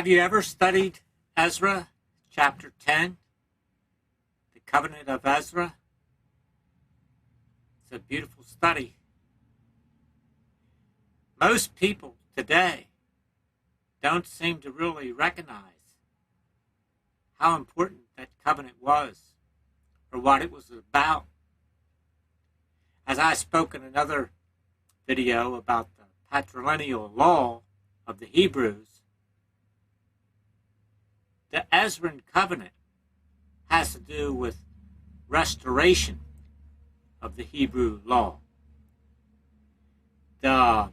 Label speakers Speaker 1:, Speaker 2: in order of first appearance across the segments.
Speaker 1: Have you ever studied Ezra chapter 10, the covenant of Ezra? It's a beautiful study. Most people today don't seem to really recognize how important that covenant was or what it was about. As I spoke in another video about the Patrilineal law of the Hebrews, the Ezran covenant has to do with restoration of the Hebrew law. The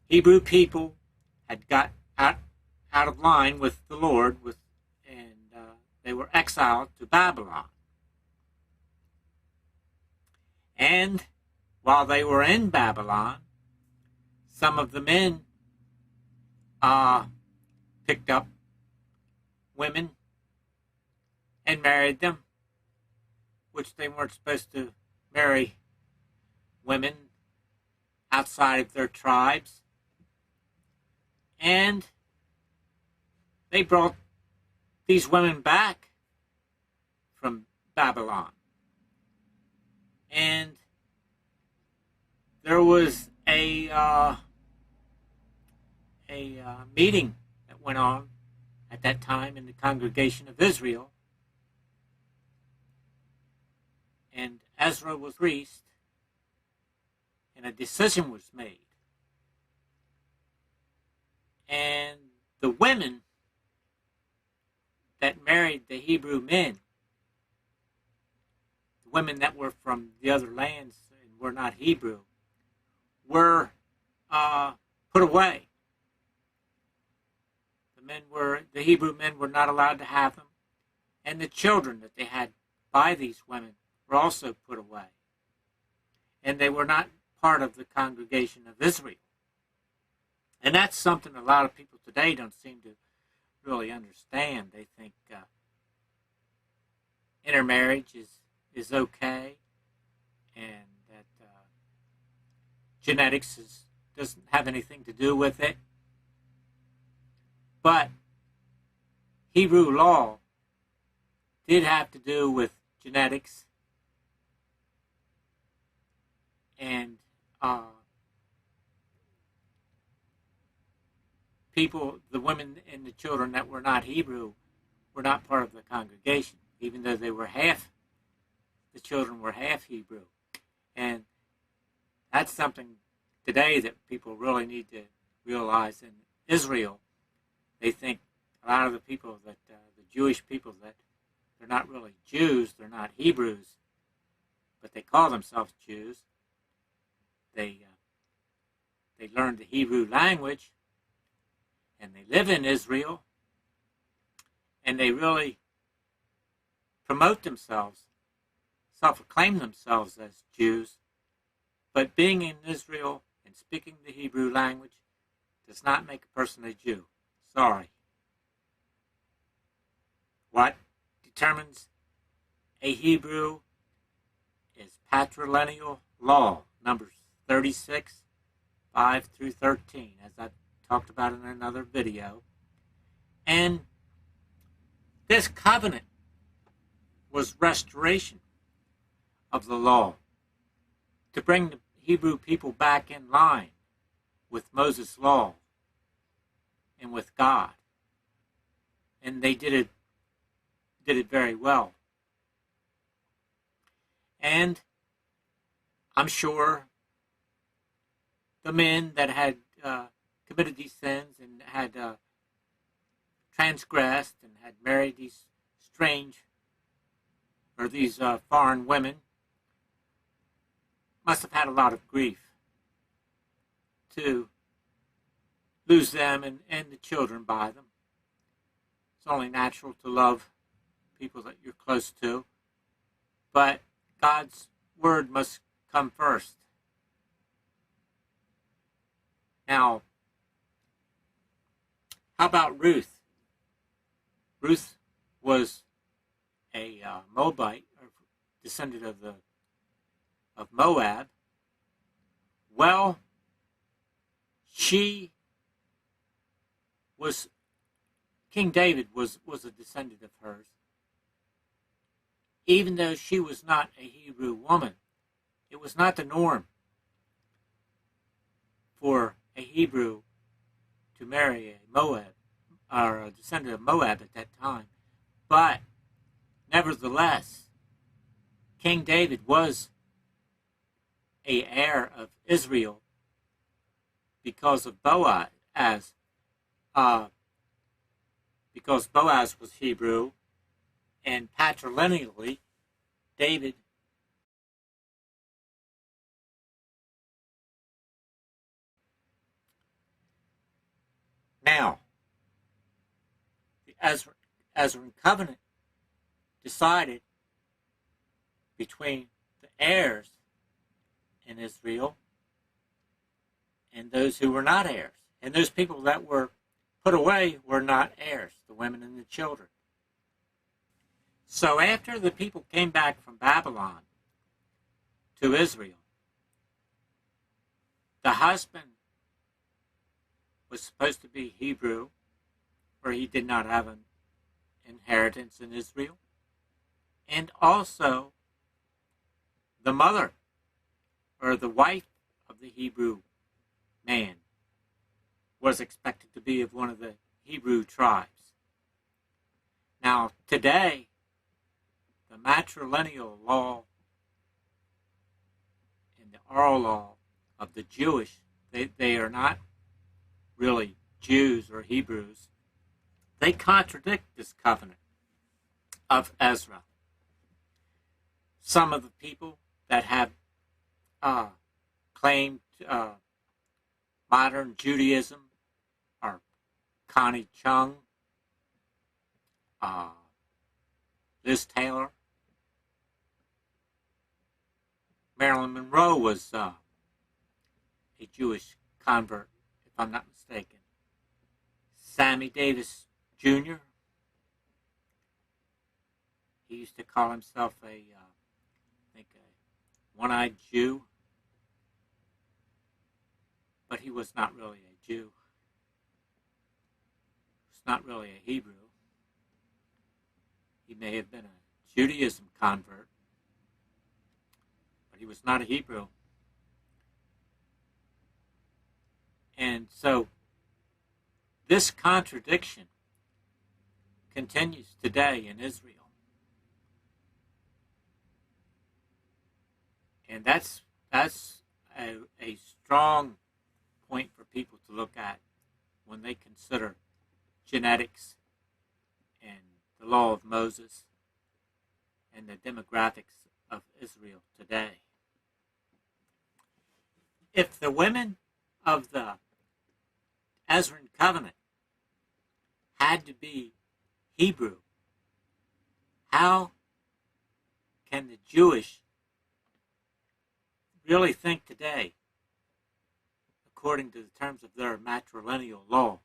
Speaker 1: Hebrew people had got out of line with the Lord, and they were exiled to Babylon. And while they were in Babylon, some of the men picked up women and married them, which they weren't supposed to marry women outside of their tribes. And they brought these women back from Babylon. And there was a meeting that went on at that time in the congregation of Israel. And Ezra was priest, and a decision was made. And the women that married the Hebrew men, the women that were from the other lands and were not Hebrew, were put away. The Hebrew men were not allowed to have them, and the children that they had by these women were also put away. And they were not part of the congregation of Israel. And that's something a lot of people today don't seem to really understand. They think intermarriage is okay, and that genetics doesn't have anything to do with it. But Hebrew law did have to do with genetics, and the women and the children that were not Hebrew were not part of the congregation, even though the children were half Hebrew. And that's something today that people really need to realize. In Israel, they think a lot of the people the Jewish people, that they're not really Jews, they're not Hebrews, but they call themselves Jews. They learned the Hebrew language, and they live in Israel, and they really promote themselves, self-proclaim themselves as Jews, but being in Israel and speaking the Hebrew language does not make a person a Jew. Sorry. What determines a Hebrew is patrilineal law, Numbers 36, 5 through 13, as I talked about in another video. And this covenant was restoration of the law to bring the Hebrew people back in line with Moses' law and with God. And they did it very well. And I'm sure the men that had committed these sins and had transgressed and had married these foreign women must have had a lot of grief to lose them and the children by them. It's only natural to love people that you're close to, but God's word must come first. Now, how about Ruth? Ruth was a Moabite, or descendant of Moab. Well, she was King David was a descendant of hers. Even though she was not a Hebrew woman, it was not the norm for a Hebrew to marry a Moab, or a descendant of Moab at that time. But nevertheless, King David was an heir of Israel because of Boaz, because Boaz was Hebrew, and patrilineally, David now the Ezran covenant decided between the heirs in Israel and those who were not heirs. And those people that were put away were not heirs, the women and the children. So after the people came back from Babylon to Israel, the husband was supposed to be Hebrew, or he did not have an inheritance in Israel. And also the mother, or the wife of the Hebrew man, was expected to be of one of the Hebrew tribes. Now, today, the matrilineal law and the oral law of the Jewish, they are not really Jews or Hebrews. They contradict this covenant of Ezra. Some of the people that have claimed modern Judaism are Connie Chung, Liz Taylor. Marilyn Monroe was a Jewish convert, if I'm not mistaken. Sammy Davis Jr., he used to call himself a one-eyed Jew, but he was not really a Jew. He was not really a Hebrew. He may have been a Judaism convert, but he was not a Hebrew. And so this contradiction continues today in Israel. And that's a strong point for people to look at when they consider genetics and the law of Moses and the demographics of Israel today. If the women of the Ezran covenant had to be Hebrew, how can the Jewish really think today, according to the terms of their matrilineal law,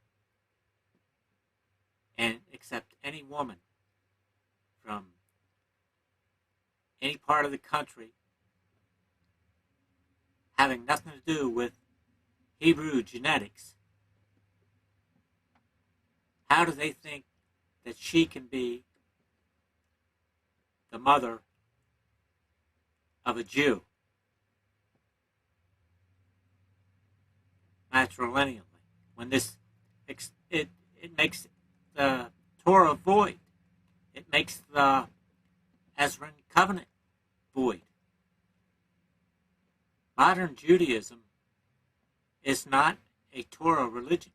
Speaker 1: and accept any woman from any part of the country having nothing to do with Hebrew genetics? How do they think that she can be the mother of a Jew? Matrilineally, when it makes the Torah void, it makes the Ezran covenant void. Modern Judaism is not a Torah religion.